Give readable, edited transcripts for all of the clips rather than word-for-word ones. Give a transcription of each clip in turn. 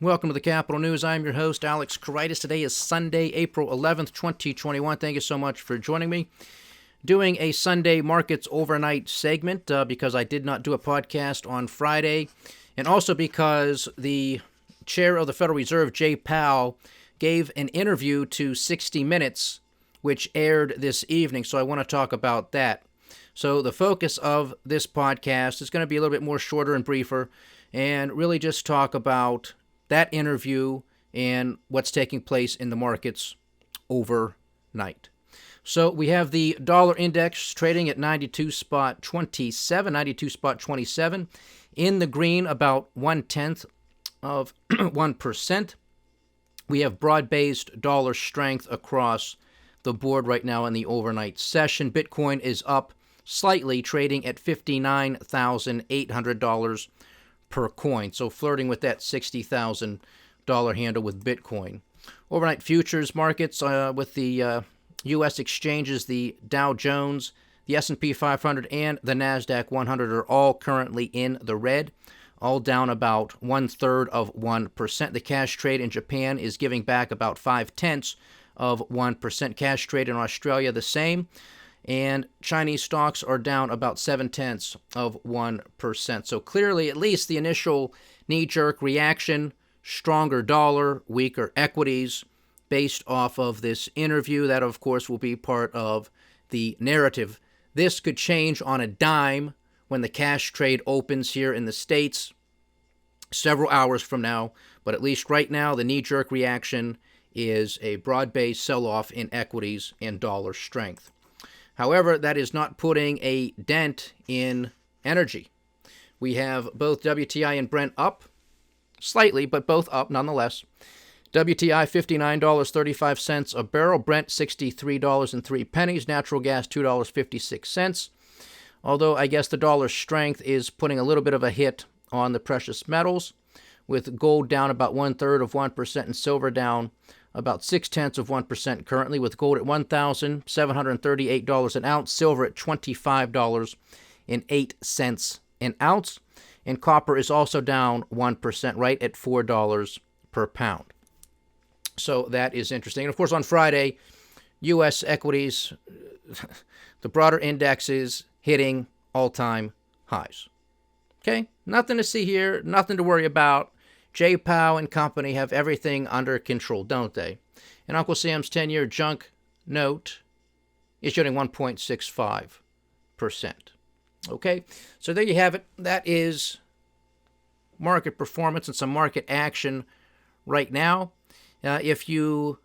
Welcome to the Capital News. I'm your host, Alex Karitis. Today is Sunday, April 11th, 2021. Thank you so much for joining me. Doing a Sunday Markets Overnight segment because I did not do a podcast on Friday, and also because the chair of the Federal Reserve, Jay Powell, gave an interview to 60 Minutes, which aired this evening, so I want to talk about that. So the focus of this podcast is going to be a little bit more shorter and briefer, and really just talk about that interview and what's taking place in the markets overnight. So we have the dollar index trading at 92.27, in the green, about 1/10 of 1%. We have broad-based dollar strength across the board right now in the overnight session. Bitcoin is up slightly, trading at $59,800 per coin, so flirting with that $60,000 handle with Bitcoin. Overnight futures markets with the U.S. exchanges, the Dow Jones, the S&P 500, and the NASDAQ 100 are all currently in the red, all down about 1/3 The cash trade in Japan is giving back about 0.5%. Cash trade in Australia the same. And Chinese stocks are down about 0.7%. So clearly, at least the initial knee-jerk reaction, stronger dollar, weaker equities, based off of this interview. That, of course, will be part of the narrative. This could change on a dime when the cash trade opens here in the States several hours from now. But at least right now, the knee-jerk reaction is a broad-based sell-off in equities and dollar strength. However, that is not putting a dent in energy. We have both WTI and Brent up slightly, but both up nonetheless. WTI $59.35 a barrel, Brent $63.03, natural gas $2.56. Although I guess the dollar strength is putting a little bit of a hit on the precious metals, with gold down about 1/3 and silver down about 0.6% currently, with gold at $1,738 an ounce, silver at $25.08 an ounce, and copper is also down 1%, right at $4 per pound. So that is interesting. And of course, on Friday, U.S. equities, the broader indexes hitting all-time highs. Okay, nothing to see here, nothing to worry about. Jay Powell and company have everything under control, don't they? And Uncle Sam's 10-year junk note is yielding 1.65%. Okay, so there you have it. That is market performance and some market action right now. If you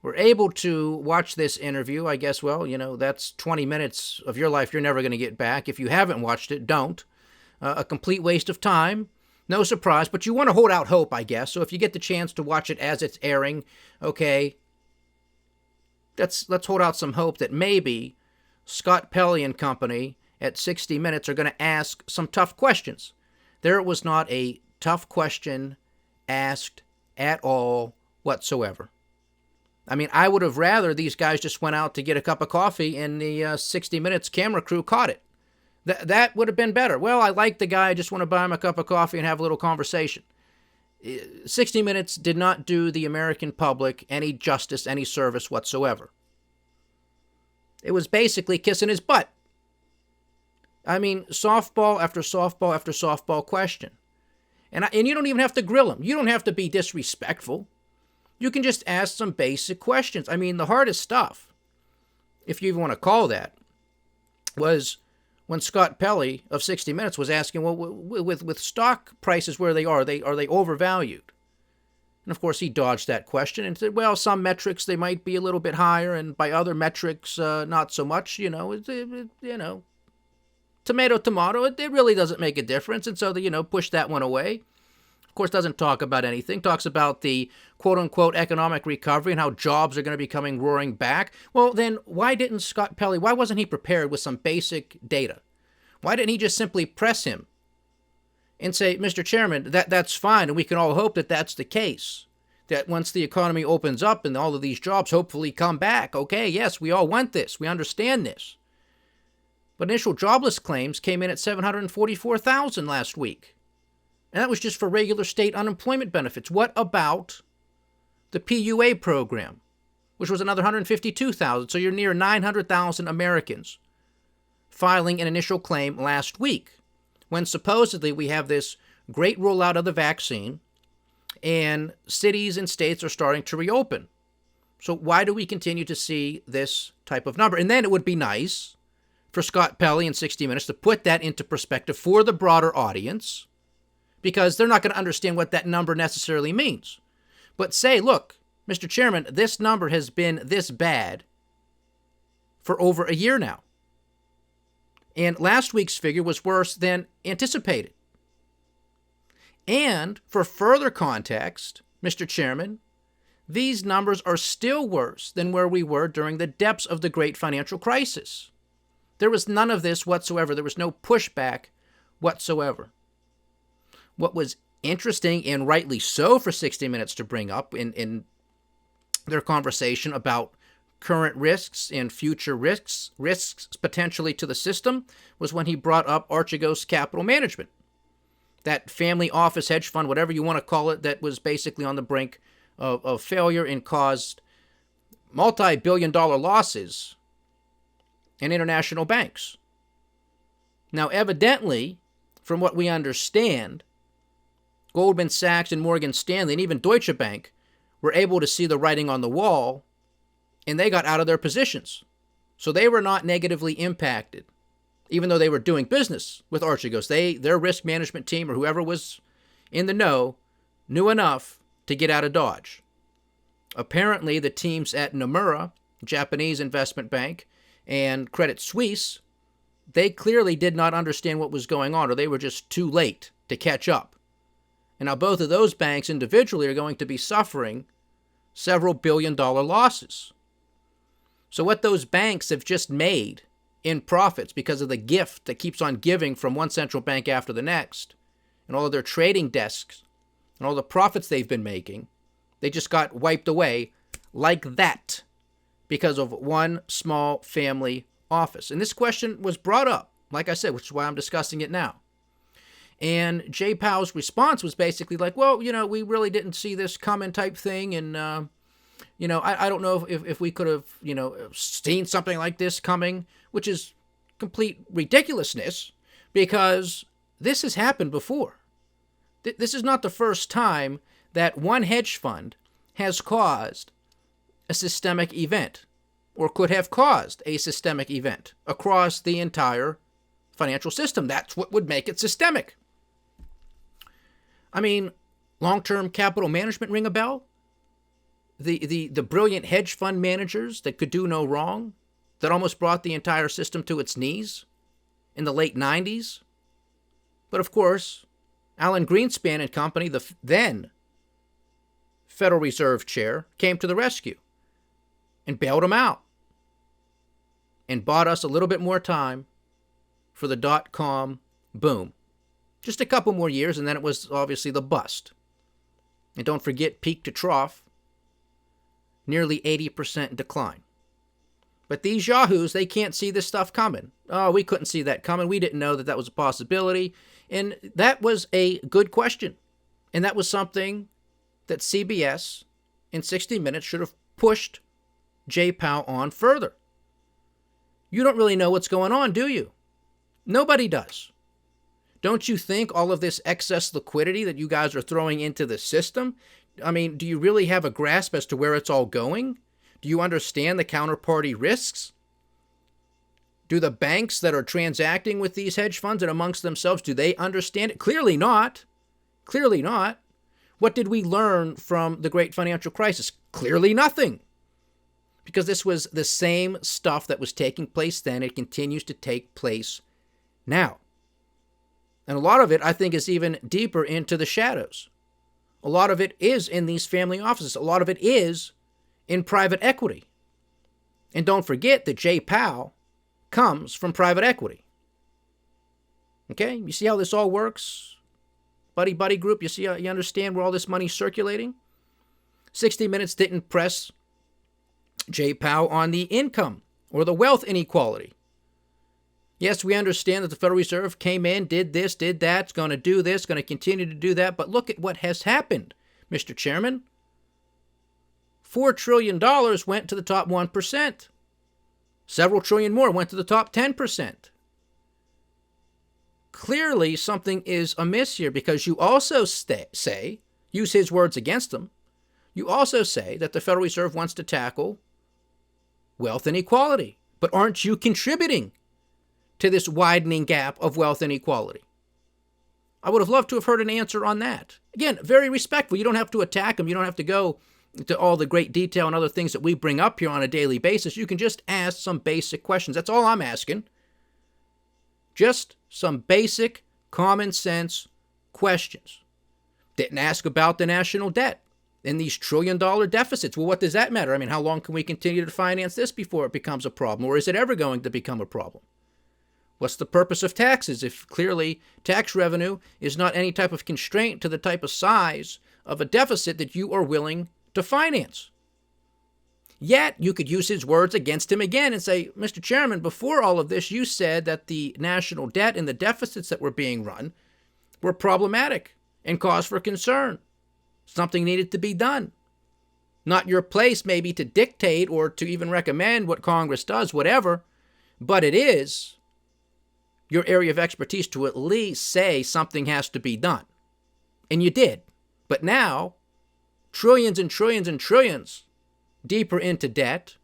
were able to watch this interview, I guess, well, that's 20 minutes of your life you're never going to get back. If you haven't watched it, don't. A complete waste of time. No surprise, but you want to hold out hope, I guess. So if you get the chance to watch it as it's airing, okay, let's hold out some hope that maybe Scott Pelley and company at 60 Minutes are going to ask some tough questions. There was not a tough question asked at all whatsoever. I mean, I would have rather these guys just went out to get a cup of coffee and the 60 Minutes camera crew caught it. That would have been better. Well, I like the guy. I just want to buy him a cup of coffee and have a little conversation. 60 Minutes did not do the American public any justice, any service whatsoever. It was basically kissing his butt. I mean, softball after softball after softball question. And you don't even have to grill him. You don't have to be disrespectful. You can just ask some basic questions. I mean, the hardest stuff, if you even want to call that, was when Scott Pelley of 60 Minutes was asking, well, with stock prices where they are they overvalued? And of course, he dodged that question and said, well, some metrics, they might be a little bit higher, and by other metrics, not so much, tomato, it really doesn't make a difference. And so they, push that one away. Of course, doesn't talk about anything. Talks about the quote-unquote economic recovery and how jobs are going to be coming roaring back. Well, then why didn't Scott Pelley, why wasn't he prepared with some basic data? Why didn't he just simply press him and say, Mr. Chairman, that's fine, and we can all hope that that's the case, that once the economy opens up and all of these jobs hopefully come back, okay, yes, we all want this, we understand this. But initial jobless claims came in at 744,000 last week. And that was just for regular state unemployment benefits. What about the PUA program, which was another 152,000? So you're near 900,000 Americans filing an initial claim last week, when supposedly we have this great rollout of the vaccine and cities and states are starting to reopen. So why do we continue to see this type of number? And then it would be nice for Scott Pelley in 60 Minutes to put that into perspective for the broader audience, because they're not going to understand what that number necessarily means. But say, look, Mr. Chairman, this number has been this bad for over a year now. And last week's figure was worse than anticipated. And for further context, Mr. Chairman, these numbers are still worse than where we were during the depths of the great financial crisis. There was none of this whatsoever. There was no pushback whatsoever. What was interesting, and rightly so for 60 Minutes to bring up in their conversation about current risks and future risks potentially to the system, was when he brought up Archegos Capital Management, that family office hedge fund, whatever you want to call it, that was basically on the brink of failure and caused multi-billion-dollar losses in international banks. Now, evidently, from what we understand, Goldman Sachs and Morgan Stanley and even Deutsche Bank were able to see the writing on the wall, and they got out of their positions. So they were not negatively impacted, even though they were doing business with Archegos. Their risk management team, or whoever was in the know, knew enough to get out of Dodge. Apparently, the teams at Nomura, Japanese investment bank, and Credit Suisse, they clearly did not understand what was going on, or they were just too late to catch up. And now both of those banks individually are going to be suffering several billion-dollar losses. So what those banks have just made in profits because of the gift that keeps on giving from one central bank after the next, and all of their trading desks, and all the profits they've been making, they just got wiped away like that because of one small family office. And this question was brought up, like I said, which is why I'm discussing it now. And Jay Powell's response was basically like, well, we really didn't see this coming type thing. And, I don't know if we could have, seen something like this coming, which is complete ridiculousness, because this has happened before. This is not the first time that one hedge fund has caused a systemic event, or could have caused a systemic event across the entire financial system. That's what would make it systemic. I mean, long-term capital management, ring a bell? The brilliant hedge fund managers that could do no wrong, that almost brought the entire system to its knees in the late 90s. But of course, Alan Greenspan and company, the then Federal Reserve chair, came to the rescue and bailed them out and bought us a little bit more time for the dot-com boom. Just a couple more years, and then it was obviously the bust. And don't forget, peak to trough, nearly 80% decline. But these yahoos, they can't see this stuff coming. Oh, we couldn't see that coming. We didn't know that that was a possibility. And that was a good question. And that was something that CBS in 60 Minutes should have pushed Jay Powell on further. You don't really know what's going on, do you? Nobody does. Don't you think all of this excess liquidity that you guys are throwing into the system, I mean, do you really have a grasp as to where it's all going? Do you understand the counterparty risks? Do the banks that are transacting with these hedge funds and amongst themselves, do they understand it? Clearly not. Clearly not. What did we learn from the great financial crisis? Clearly nothing. Because this was the same stuff that was taking place then. It continues to take place now. And a lot of it, I think, is even deeper into the shadows. A lot of it is in these family offices. A lot of it is in private equity. And don't forget that Jay Powell comes from private equity. Okay? You see how this all works? Buddy group, you see how you understand where all this money's circulating? 60 Minutes didn't press Jay Powell on the income or the wealth inequality. Yes, we understand that the Federal Reserve came in, did this, did that, it's going to do this, going to continue to do that. But look at what has happened, Mr. Chairman. $4 trillion went to the top 1%. Several trillion more went to the top 10%. Clearly, something is amiss here, because you also say, use his words against him, you also say that the Federal Reserve wants to tackle wealth inequality. But aren't you contributing to this widening gap of wealth inequality? I would have loved to have heard an answer on that. Again, very respectful. You don't have to attack him. You don't have to go to all the great detail and other things that we bring up here on a daily basis. You can just ask some basic questions. That's all I'm asking. Just some basic, common sense questions. Didn't ask about the national debt and these $1 trillion deficits. Well, what does that matter? I mean, how long can we continue to finance this before it becomes a problem? Or is it ever going to become a problem? What's the purpose of taxes if clearly tax revenue is not any type of constraint to the type of size of a deficit that you are willing to finance? Yet, you could use his words against him again and say, Mr. Chairman, before all of this, you said that the national debt and the deficits that were being run were problematic and cause for concern. Something needed to be done. Not your place maybe to dictate or to even recommend what Congress does, whatever, but it is your area of expertise to at least say something has to be done. And you did. But now, trillions and trillions and trillions deeper into debt,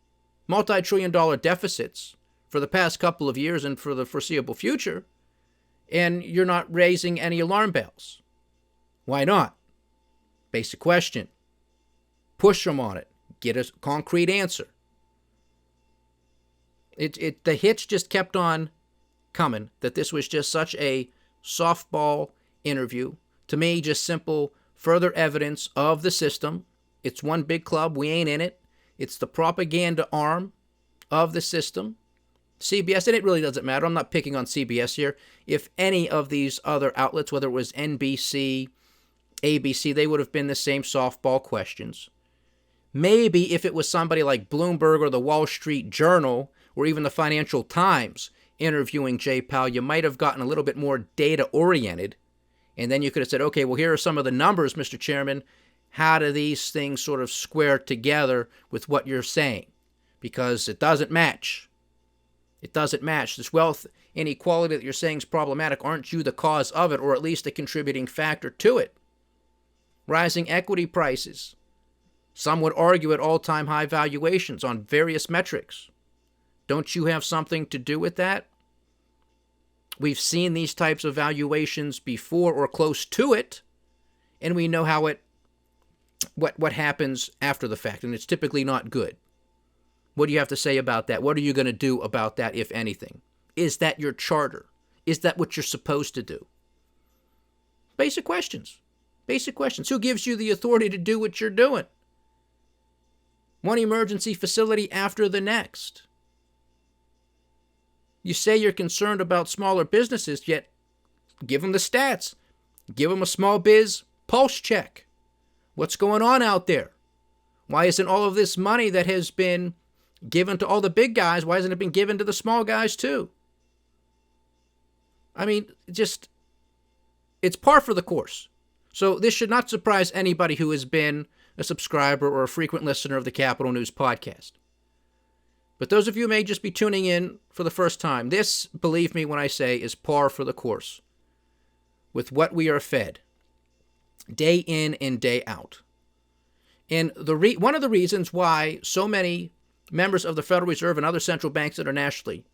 multi-trillion-dollar deficits for the past couple of years and for the foreseeable future, and you're not raising any alarm bells. Why not? Basic question. Push them on it. Get a concrete answer. The hits just kept on coming, that this was just such a softball interview. To me, just simple further evidence of the system. It's one big club. We ain't in it. It's the propaganda arm of the system. CBS, and it really doesn't matter. I'm not picking on CBS here. If any of these other outlets, whether it was NBC, ABC, they would have been the same softball questions. Maybe if it was somebody like Bloomberg or the Wall Street Journal or even the Financial Times interviewing Jay Powell, you might have gotten a little bit more data-oriented. And then you could have said, okay, well, here are some of the numbers, Mr. Chairman. How do these things sort of square together with what you're saying? Because it doesn't match. It doesn't match. This wealth inequality that you're saying is problematic. Aren't you the cause of it, or at least a contributing factor to it? Rising equity prices. Some would argue at all-time high valuations on various metrics. Don't you have something to do with that? We've seen these types of valuations before or close to it, and we know how what happens after the fact, and it's typically not good. What do you have to say about that? What are you going to do about that, if anything? Is that your charter? Is that what you're supposed to do? Basic questions. Basic questions. Who gives you the authority to do what you're doing? One emergency facility after the next. You say you're concerned about smaller businesses, yet give them the stats. Give them a small biz pulse check. What's going on out there? Why isn't all of this money that has been given to all the big guys, why hasn't it been given to the small guys too? I mean, just, it's par for the course. So this should not surprise anybody who has been a subscriber or a frequent listener of the Capital News podcast. But those of you who may just be tuning in for the first time, this, believe me when I say, is par for the course with what we are fed day in and day out. And one of the reasons why so many members of the Federal Reserve and other central banks internationally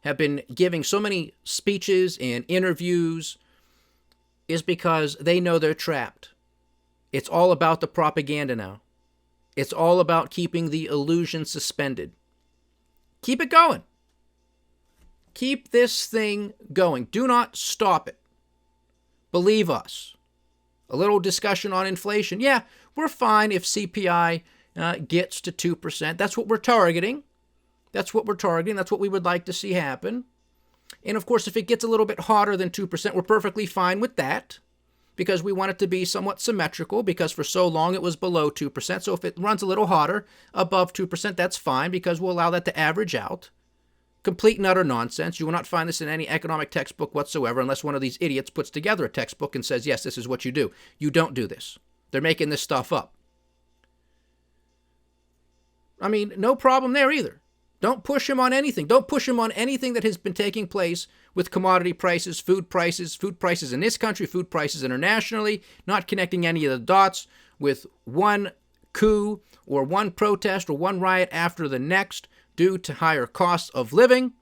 have been giving so many speeches and interviews is because they know they're trapped. It's all about the propaganda now. It's all about keeping the illusion suspended. Keep it going. Keep this thing going. Do not stop it. Believe us. A little discussion on inflation. Yeah, we're fine if CPI gets to 2%. That's what we're targeting. That's what we're targeting. That's what we would like to see happen. And of course, if it gets a little bit hotter than 2%, we're perfectly fine with that because we want it to be somewhat symmetrical because for so long it was below 2%. So if it runs a little hotter, above 2%, that's fine because we'll allow that to average out. complete and utter nonsense. You will not find this in any economic textbook whatsoever unless one of these idiots puts together a textbook and says, yes, this is what you do. You don't do this. They're making this stuff up. I mean, no problem there either. Don't push him on anything. Don't push him on anything that has been taking place with commodity prices food prices in this country, food prices internationally, not connecting any of the dots with one coup or one protest or one riot after the next due to higher costs of living.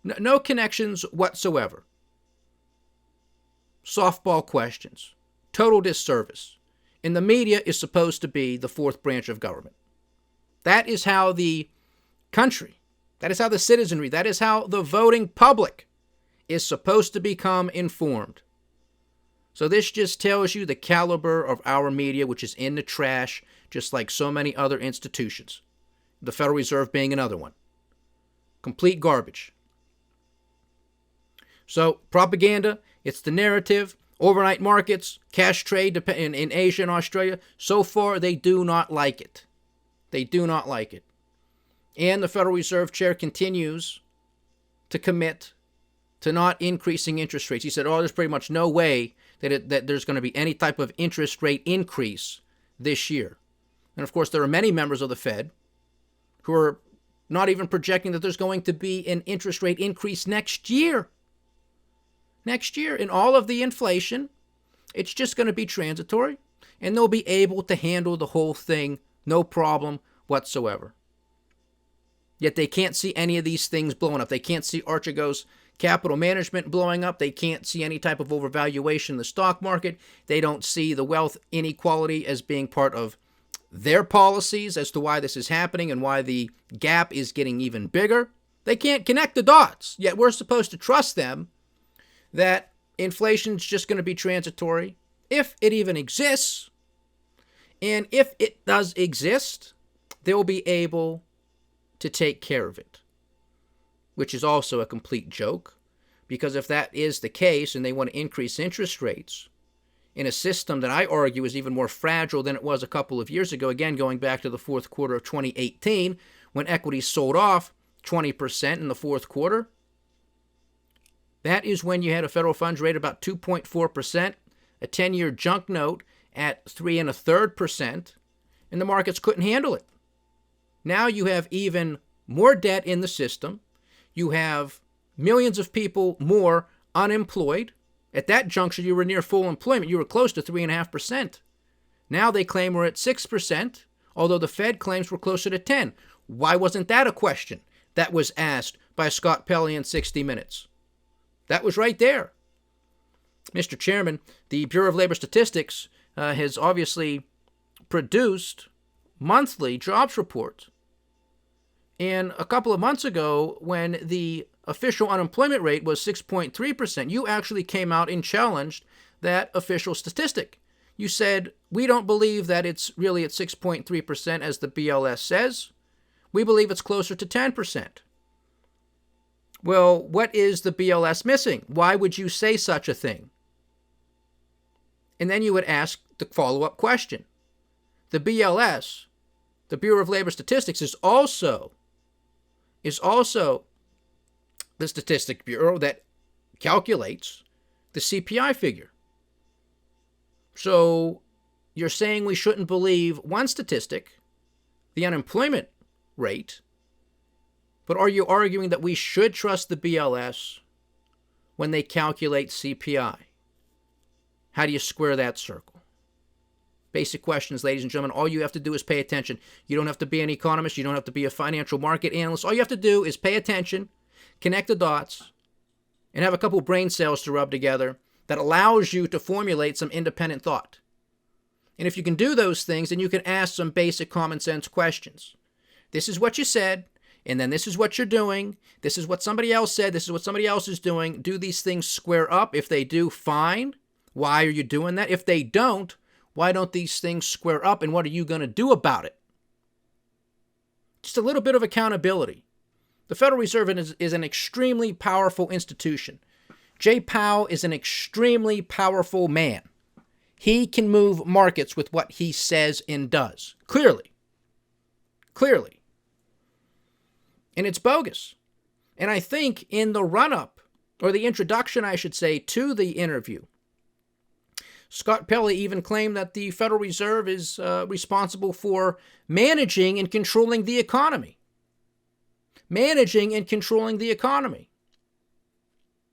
No connections whatsoever. Softball questions. Total disservice. And the media is supposed to be the fourth branch of government. That is how the country, that is how the citizenry, that is how the voting public is supposed to become informed. So this just tells you the caliber of our media, which is in the trash, just like so many other institutions. The Federal Reserve being another one. Complete garbage. So propaganda, it's the narrative. Overnight markets, cash trade in Asia and Australia, so far they do not like it. They do not like it. And the Federal Reserve Chair continues to commit to not increasing interest rates. He said, there's pretty much no way that there's going to be any type of interest rate increase this year. And of course, there are many members of the Fed who are not even projecting that there's going to be an interest rate increase next year. Next year, in all of the inflation, it's just going to be transitory, and they'll be able to handle the whole thing, no problem whatsoever. Yet they can't see any of these things blowing up. They can't see Archegos Capital Management blowing up. They can't see any type of overvaluation in the stock market. They don't see the wealth inequality as being part of their policies as to why this is happening and why the gap is getting even bigger. They can't connect the dots, yet we're supposed to trust them that inflation is just going to be transitory, if it even exists. And if it does exist, they'll be able to take care of it, which is also a complete joke, because if that is the case and they want to increase interest rates in a system that I argue is even more fragile than it was a couple of years ago, again, going back to the fourth quarter of 2018, when equities sold off 20% in the fourth quarter, that is when you had a federal funds rate about 2.4%, a 10-year junk note at 3.33%, and the markets couldn't handle it. Now you have even more debt in the system. You have millions of people more unemployed. At that juncture, you were near full employment. You were close to 3.5%. Now they claim we're at 6%, although the Fed claims we're closer to 10%. Why wasn't that a question that was asked by Scott Pelley in 60 Minutes? That was right there. Mr. Chairman, the Bureau of Labor Statistics has obviously produced monthly jobs reports. And a couple of months ago, when the official unemployment rate was 6.3%, you actually came out and challenged that official statistic. You said, we don't believe that it's really at 6.3% as the BLS says. We believe it's closer to 10%. Well, what is the BLS missing? Why would you say such a thing? And then you would ask the follow-up question. The BLS, the Bureau of Labor Statistics, is also the statistic bureau that calculates the CPI figure. So you're saying we shouldn't believe one statistic, the unemployment rate, but are you arguing that we should trust the BLS when they calculate CPI? How do you square that circle? Basic questions, ladies and gentlemen. All you have to do is pay attention. You don't have to be an economist. You don't have to be a financial market analyst. All you have to do is pay attention, connect the dots, and have a couple brain cells to rub together that allows you to formulate some independent thought. And if you can do those things, then you can ask some basic common sense questions. This is what you said, and then this is what you're doing. This is what somebody else said. This is what somebody else is doing. Do these things square up? If they do, fine. Why are you doing that? If they don't, why don't these things square up, and what are you going to do about it? Just a little bit of accountability. The Federal Reserve is an extremely powerful institution. Jay Powell is an extremely powerful man. He can move markets with what he says and does. Clearly. And it's bogus. And I think in the run-up, or the introduction, I should say, to the interview, Scott Pelley even claimed that the Federal Reserve is responsible for managing and controlling the economy. Managing and controlling the economy.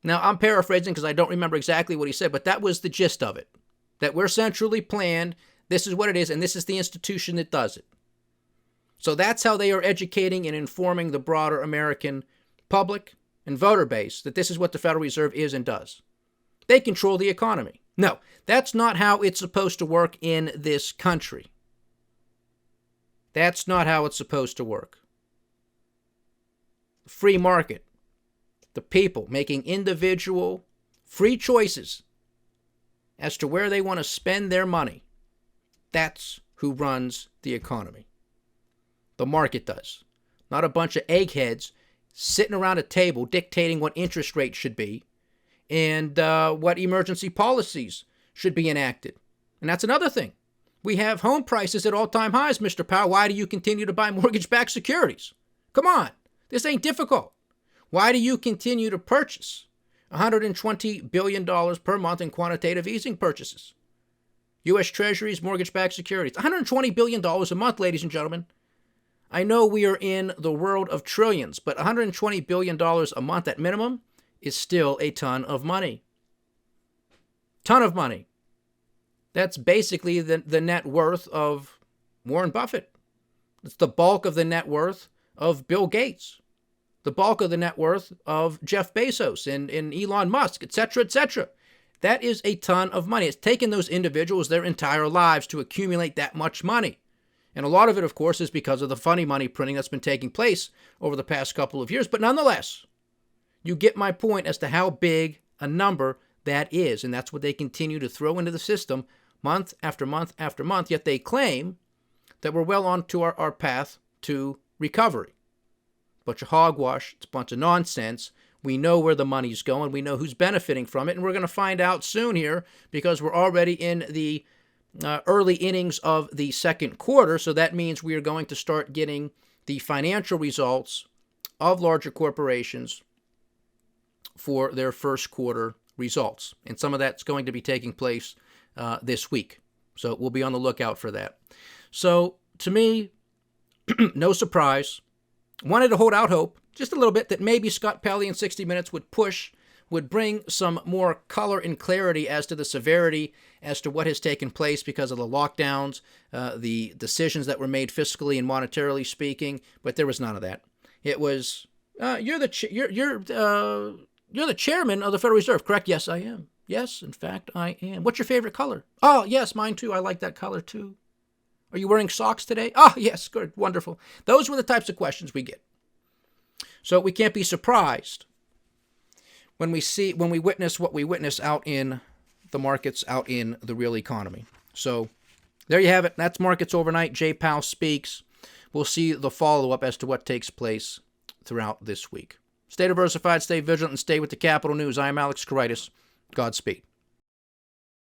Now, I'm paraphrasing because I don't remember exactly what he said, but that was the gist of it. That we're centrally planned, this is what it is, and this is the institution that does it. So that's how they are educating and informing the broader American public and voter base that this is what the Federal Reserve is and does. They control the economy. No, that's not how it's supposed to work in this country. That's not how it's supposed to work. Free market. The people making individual free choices as to where they want to spend their money. That's who runs the economy. The market does. Not a bunch of eggheads sitting around a table dictating what interest rates should be and what emergency policies should be enacted. And that's another thing. We have home prices at all-time highs, Mr. Powell. Why do you continue to buy mortgage-backed securities? Come on. This ain't difficult. Why do you continue to purchase $120 billion per month in quantitative easing purchases? U.S. Treasuries, mortgage-backed securities. $120 billion a month, ladies and gentlemen. I know we are in the world of trillions, but $120 billion a month at minimum is still a ton of money. Ton of money. That's basically the net worth of Warren Buffett. It's the bulk of the net worth of Bill Gates. The bulk of the net worth of Jeff Bezos and Elon Musk, etc., etc. That is a ton of money. It's taken those individuals their entire lives to accumulate that much money. And a lot of it, of course, is because of the funny money printing that's been taking place over the past couple of years. But nonetheless, you get my point as to how big a number that is. And that's what they continue to throw into the system month after month after month. Yet they claim that we're well on to our path to recovery. Bunch of hogwash. It's a bunch of nonsense. We know where the money's going. We know who's benefiting from it. And we're going to find out soon here because we're already in the early innings of the second quarter. So that means we are going to start getting the financial results of larger corporations for their first quarter results. And some of that's going to be taking place this week. So we'll be on the lookout for that. So to me, no surprise. Wanted to hold out hope just a little bit that maybe Scott Pelley in 60 Minutes would bring some more color and clarity as to the severity, as to what has taken place because of the lockdowns, the decisions that were made fiscally and monetarily speaking. But there was none of that. It was you're the chairman of the Federal Reserve, correct? Yes, I am. Yes, in fact, I am. What's your favorite color? Oh, yes, mine too. I like that color too. Are you wearing socks today? Oh, yes, good, wonderful. Those were the types of questions we get. So we can't be surprised when we witness what we witness out in the markets, out in the real economy. So there you have it. That's Markets Overnight. Jay Powell speaks. We'll see the follow-up as to what takes place throughout this week. Stay diversified, stay vigilant, and stay with the Capital News. I am Alex Karitis. Godspeed.